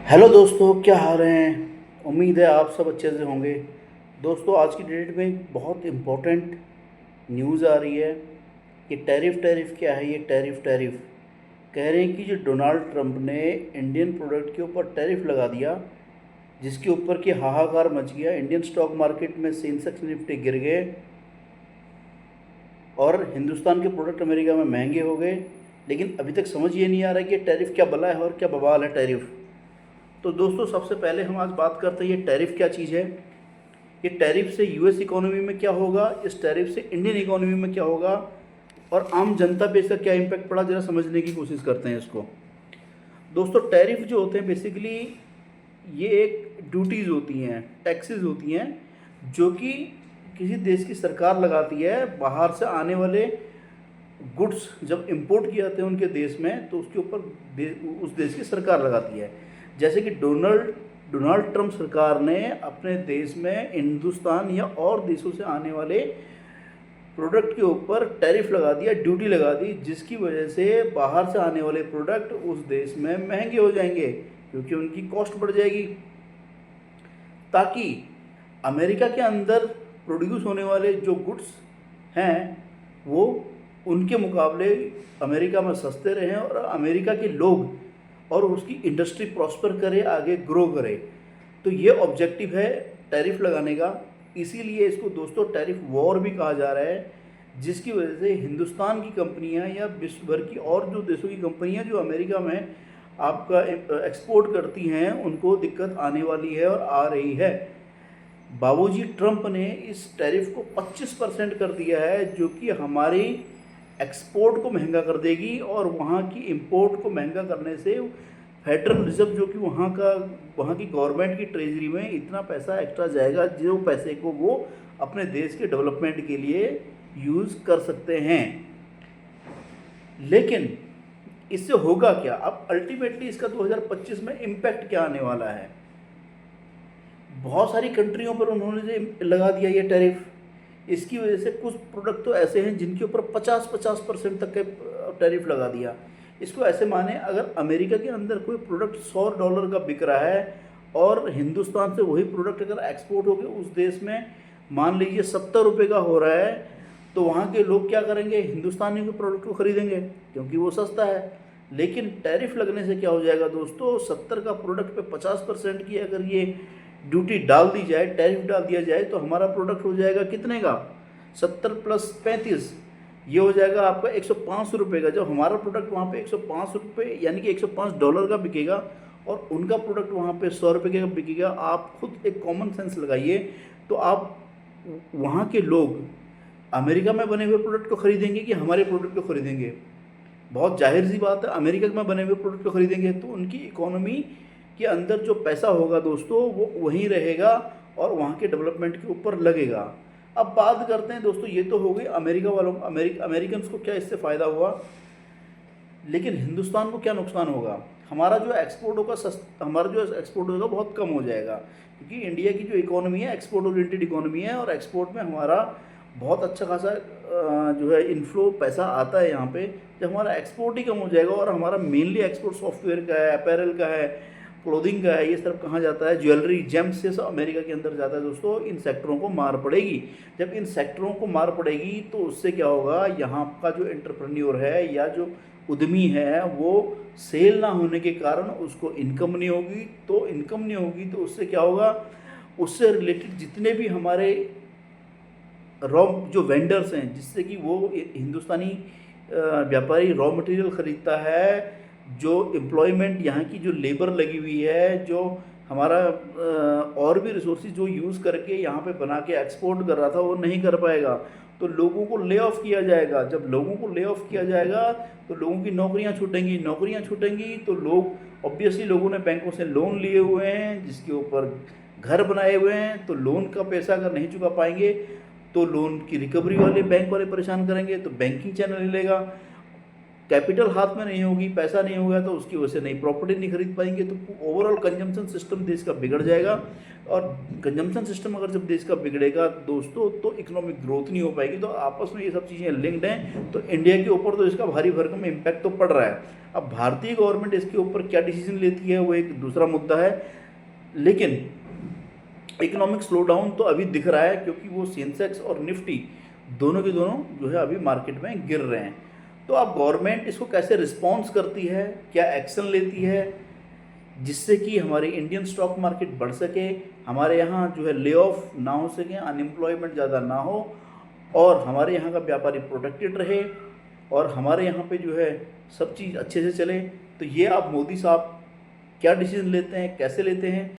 Hello दोस्तों, क्या हाल हैं। उम्मीद है आप सब अच्छे से होंगे। दोस्तों, आज की डेट में एक बहुत इम्पोर्टेंट न्यूज़ आ रही है कि टैरिफ क्या है। ये टैरिफ कह रहे हैं कि जो डोनाल्ड ट्रंप ने इंडियन प्रोडक्ट के ऊपर टैरिफ लगा दिया, जिसके ऊपर कि हाहाकार मच गया। इंडियन स्टॉक मार्केट में सेंसेक्स निफ्टी गिर गए और हिंदुस्तान के प्रोडक्ट अमेरिका में महंगे हो गए। लेकिन अभी तक समझ ये नहीं आ रहा है कि टैरिफ क्या बला है और क्या बवाल है टैरिफ। तो दोस्तों, सबसे पहले हम आज बात करते हैं ये टैरिफ क्या चीज़ है। ये टैरिफ से यूएस इकोनॉमी में क्या होगा, इस टैरिफ से इंडियन इकोनॉमी में क्या होगा और आम जनता पे इसका क्या इम्पैक्ट पड़ा, ज़रा समझने की कोशिश करते हैं इसको। दोस्तों, टैरिफ जो होते हैं बेसिकली ये एक ड्यूटीज़ होती हैं, टैक्सेस होती हैं, जो कि किसी देश की सरकार लगाती है। बाहर से आने वाले गुड्स जब इंपोर्ट किए जाते हैं उनके देश में, तो उसके ऊपर उस देश की सरकार लगाती है। जैसे कि डोनाल्ड ट्रंप सरकार ने अपने देश में हिंदुस्तान या और देशों से आने वाले प्रोडक्ट के ऊपर टैरिफ लगा दिया, ड्यूटी लगा दी, जिसकी वजह से बाहर से आने वाले प्रोडक्ट उस देश में महंगे हो जाएंगे क्योंकि उनकी कॉस्ट बढ़ जाएगी। ताकि अमेरिका के अंदर प्रोड्यूस होने वाले जो गुड्स हैं वो उनके मुकाबले अमेरिका में सस्ते रहें और अमेरिका के लोग और उसकी इंडस्ट्री प्रॉस्पर करे, आगे ग्रो करे। तो ये ऑब्जेक्टिव है टैरिफ लगाने का। इसीलिए इसको दोस्तों टैरिफ वॉर भी कहा जा रहा है, जिसकी वजह से हिंदुस्तान की कंपनियां या विश्व भर की और जो देशों की कंपनियां जो अमेरिका में आपका एक्सपोर्ट करती हैं उनको दिक्कत आने वाली है और आ रही है। बाबूजी ट्रंप ने इस टैरिफ को 25% कर दिया है, जो कि हमारी एक्सपोर्ट को महंगा कर देगी और वहाँ की इंपोर्ट को महंगा करने से फेडरल रिजर्व जो कि वहाँ की गवर्नमेंट की ट्रेजरी में इतना पैसा एक्स्ट्रा जाएगा, जो पैसे को वो अपने देश के डेवलपमेंट के लिए यूज़ कर सकते हैं। लेकिन इससे होगा क्या? अब अल्टीमेटली इसका 2025 में इम्पैक्ट क्या आने वाला है। बहुत सारी कंट्रियों पर उन्होंने लगा दिया ये टैरिफ। इसकी वजह से कुछ प्रोडक्ट तो ऐसे हैं जिनके ऊपर 50% तक के टैरिफ लगा दिया। इसको ऐसे माने, अगर अमेरिका के अंदर कोई प्रोडक्ट $100 का बिक रहा है और हिंदुस्तान से वही प्रोडक्ट अगर एक्सपोर्ट होकर उस देश में मान लीजिए ₹70 का हो रहा है, तो वहाँ के लोग क्या करेंगे? हिंदुस्तानी के प्रोडक्ट को खरीदेंगे क्योंकि वो सस्ता है। लेकिन टैरिफ लगने से क्या हो जाएगा दोस्तों, 70 का प्रोडक्ट पे 50% की अगर ये ड्यूटी डाल दी जाए, टैरिफ डाल दिया जाए, तो हमारा प्रोडक्ट हो जाएगा कितने का? 70 + 35, ये हो जाएगा आपका ₹105 का। जब हमारा प्रोडक्ट वहाँ पे ₹105 यानी कि $105 का बिकेगा और उनका प्रोडक्ट वहाँ पे ₹100 का बिकेगा। आप खुद एक कॉमन सेंस लगाइए, तो आप वहाँ के लोग अमेरिका में बने हुए प्रोडक्ट को खरीदेंगे कि हमारे प्रोडक्ट को खरीदेंगे? बहुत जाहिर सी बात है, अमेरिका में बने हुए प्रोडक्ट को खरीदेंगे, तो उनकी इकोनॉमी के अंदर जो पैसा होगा दोस्तों वो वहीं रहेगा और वहाँ के डेवलपमेंट के ऊपर लगेगा। अब बात करते हैं दोस्तों, ये तो हो गई अमेरिका वालों, अमेरिकन को क्या इससे फ़ायदा हुआ, लेकिन हिंदुस्तान को क्या नुकसान होगा? हमारा जो एक्सपोर्ट होगा बहुत कम हो जाएगा, क्योंकि इंडिया की जो इकोनॉमी है एक्सपोर्ट ओरिएंटेड इकोनॉमी है और एक्सपोर्ट में हमारा बहुत अच्छा खासा जो है इनफ्लो पैसा आता है यहाँ पे। जब हमारा एक्सपोर्ट ही कम हो जाएगा और हमारा मेनली एक्सपोर्ट सॉफ्टवेयर का है, अपैरल का है, क्लोथिंग का है, ये सब कहाँ जाता है? ज्वेलरी, जेम्स, ये सब अमेरिका के अंदर जाता है दोस्तों। इन सेक्टरों को मार पड़ेगी। जब इन सेक्टरों को मार पड़ेगी तो उससे क्या होगा, यहाँ का जो एंटरप्रेन्योर है या जो उद्यमी है वो सेल ना होने के कारण उसको इनकम नहीं होगी। तो इनकम नहीं होगी तो उससे क्या होगा, उससे रिलेटेड जितने भी हमारे रॉ जो वेंडर्स हैं, जिससे कि वो हिंदुस्तानी व्यापारी रॉ मटेरियल ख़रीदता है, जो एम्प्लॉयमेंट यहाँ की जो लेबर लगी हुई है, जो हमारा और भी रिसोर्सेज जो यूज़ करके यहाँ पे बना के एक्सपोर्ट कर रहा था वो नहीं कर पाएगा, तो लोगों को ले ऑफ किया जाएगा। जब लोगों को ले ऑफ किया जाएगा तो लोगों की नौकरियाँ छूटेंगी तो लोग ऑब्वियसली, लोगों ने बैंकों से लोन लिए हुए हैं जिसके ऊपर घर बनाए हुए हैं, तो लोन का पैसा अगर नहीं चुका पाएंगे तो लोन की रिकवरी वाले बैंक वाले परेशान करेंगे, तो बैंकिंग चैनल हिलेगा। कैपिटल हाथ में नहीं होगी, पैसा नहीं होगा, तो उसकी वजह से नई प्रॉपर्टी नहीं खरीद पाएंगे, तो ओवरऑल कंजम्पशन सिस्टम देश का बिगड़ जाएगा। और कंजम्पशन सिस्टम अगर जब देश का बिगड़ेगा दोस्तों, तो इकोनॉमिक ग्रोथ नहीं हो पाएगी। तो आपस में ये सब चीज़ें लिंक्ड हैं। तो इंडिया के ऊपर तो इसका भारी भरकम इम्पैक्ट तो पड़ रहा है। अब भारतीय गवर्नमेंट इसके ऊपर क्या डिसीजन लेती है वो एक दूसरा मुद्दा है, लेकिन इकोनॉमिक स्लो डाउन तो अभी दिख रहा है, क्योंकि वो सेंसेक्स और निफ्टी दोनों के दोनों जो है अभी मार्केट में गिर रहे हैं। तो अब गवर्नमेंट इसको कैसे रिस्पॉन्स करती है, क्या एक्शन लेती है जिससे कि हमारी इंडियन स्टॉक मार्केट बढ़ सके, हमारे यहाँ जो है ले ऑफ ना हो सके, अनएम्प्लॉयमेंट ज़्यादा ना हो, और हमारे यहाँ का व्यापारी प्रोटेक्टेड रहे, और हमारे यहाँ पे जो है सब चीज़ अच्छे से चले। तो ये आप मोदी साहब क्या डिसीजन लेते हैं, कैसे लेते हैं,